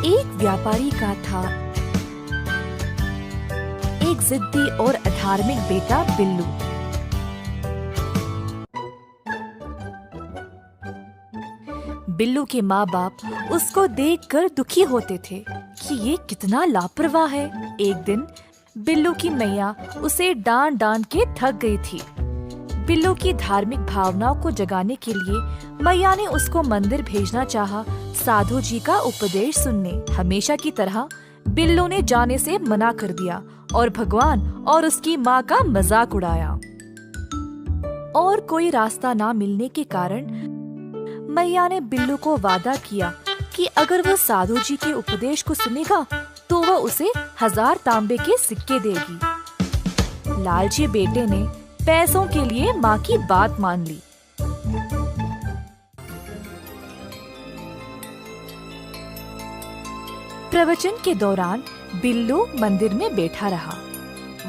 एक व्यापारी का था एक जिद्दी और अधार्मिक बेटा बिल्लू। बिल्लू के माँ बाप उसको देखकर दुखी होते थे कि ये कितना लापरवाह है। एक दिन बिल्लू की मैया उसे डांट डांट के थक गई थी। बिल्लू की धार्मिक भावनाओं को जगाने के लिए मैया ने उसको मंदिर भेजना चाहा, साधु जी का उपदेश सुनने। हमेशा की तरह बिल्लू ने जाने से मना कर दिया और भगवान और उसकी माँ का मजाक उड़ाया। और कोई रास्ता ना मिलने के कारण मैया ने बिल्लू को वादा किया कि अगर वो साधु जी के उपदेश को सुनेगा तो वह उसे 1000 तांबे के सिक्के देगी। लालची बेटे ने पैसों के लिए माँ की बात मान ली। प्रवचन के दौरान बिल्लू मंदिर में बैठा रहा।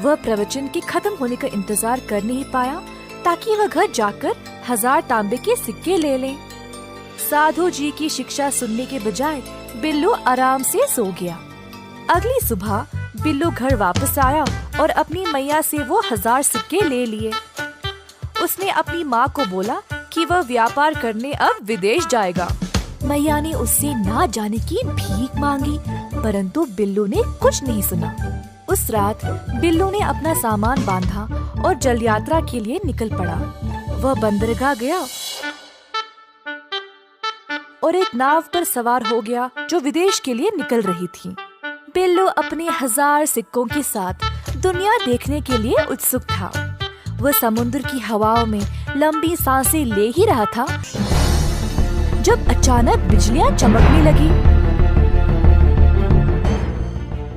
वह प्रवचन के खत्म होने का इंतजार कर नहीं पाया ताकि वह घर जाकर 1000 तांबे के सिक्के ले ले। साधु जी की शिक्षा सुनने के बजाय बिल्लू आराम से सो गया। अगली सुबह बिल्लू घर वापस आया और अपनी मैया से वो 1000 सिक्के ले लिए। उसने अपनी माँ को बोला कि वह व्यापार करने अब विदेश जाएगा। मैया ने उससे ना जाने की भीख मांगी, परंतु बिल्लू ने कुछ नहीं सुना। उस रात बिल्लू ने अपना सामान बांधा और जल यात्रा के लिए निकल पड़ा। वह बंदरगाह गया और एक नाव पर सवार हो गया जो विदेश के लिए निकल रही थी। बिल्लू अपने 1000 सिक्कों के साथ दुनिया देखने के लिए उत्सुक था। वह समुद्र की हवाओं में लंबी सांसें ले ही रहा था जब अचानक बिजलियां चमकने लगी।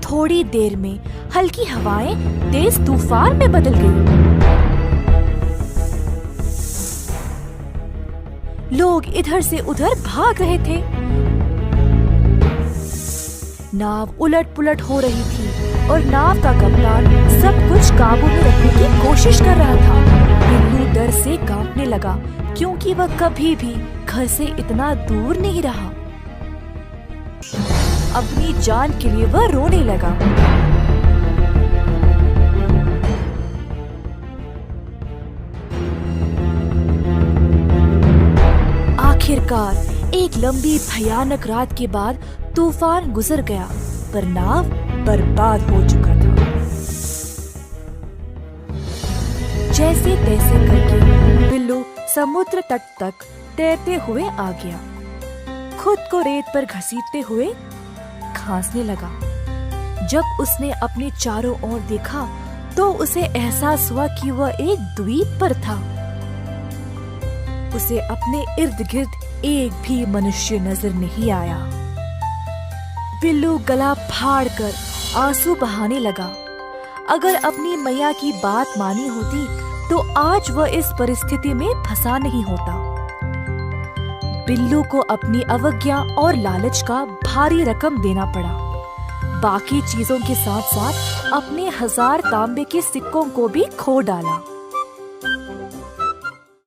थोड़ी देर में हल्की हवाएं तेज तूफान में बदल गई। लोग इधर से उधर भाग रहे थे। नाव उलट-पुलट हो रही थी और नाव का कप्तान सब कुछ काबू में रखने की कोशिश कर रहा था। बिल्लू डर से कांपने लगा क्योंकि वह कभी भी घर से इतना दूर नहीं रहा। अपनी जान के लिए वह रोने लगा। आखिरकार एक लंबी भयानक रात के बाद तूफान गुजर गया, पर नाव बर्बाद हो चुका था। जैसे तैसे करके बिल्लू समुद्र तट तक तैरते हुए आ गया। खुद को रेत पर घसीटते हुए खांसने लगा। जब उसने अपने चारों ओर देखा तो उसे एहसास हुआ कि वह एक द्वीप पर था। उसे अपने इर्द गिर्द एक भी मनुष्य नजर नहीं आया। बिल्लू गला फाड़कर आंसू बहाने लगा। अगर अपनी मैया की बात मानी होती तो आज वह इस परिस्थिति में फंसा नहीं होता। बिल्लू को अपनी अवज्ञा और लालच का भारी रकम देना पड़ा। बाकी चीजों के साथ साथ अपने 1000 तांबे के सिक्कों को भी खो डाला।